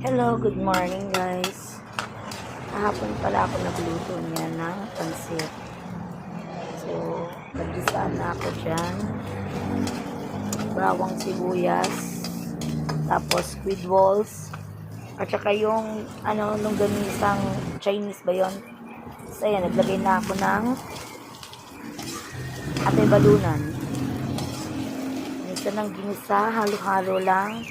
Hello, good morning guys. Kahapon pala ako nagluto niya ng pansit. So, nagdisaan na ako dyan. Bawang sibuyas, tapos squid balls, at saka yung nung ganisang Chinese ba yun? So, ayan, naglagay na ako ng atay balunan. Minsan ng ginisa, halo-halo lang.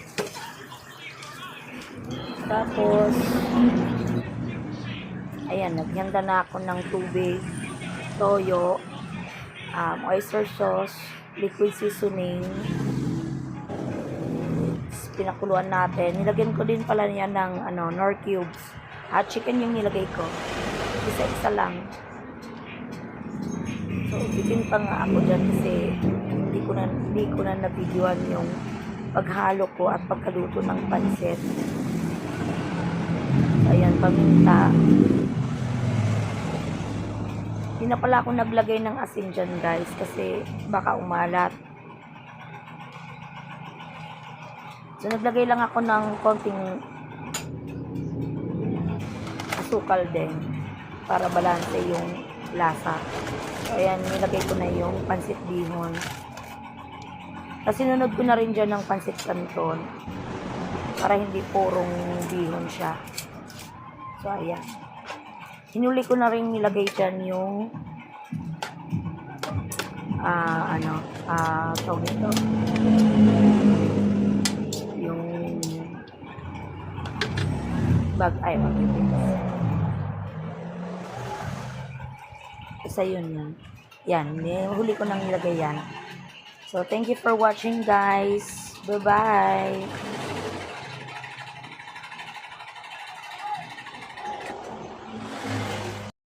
Tapos, ayan, naghanda na ako ng tubig, toyo, oyster sauce, liquid seasoning. Pinakuluan natin. Nilagyan ko din pala niya ng nor cubes. At chicken yung nilagay ko. Isa-isa lang. So, bitin pa nga ako dyan kasi hindi ko na nabidyoan yung paghalo ko at pagkaluto ng pansit. Ayan, paminta. Hindi na pala ako naglagay ng asin dyan guys kasi baka umalat. So naglagay lang ako ng konting asukal din para balanse yung lasa. So ayan, nilagay ko na yung pansit bihon. Tapos sinunod ko na rin dyan ng pansit canton para hindi purong bihon siya. So, ayan. Hinuli ko na rin nilagay dyan yung tawag ito. Yung isa yun yan. Yan. Huli ko nang nilagay yan. So, thank you for watching guys. Bye-bye.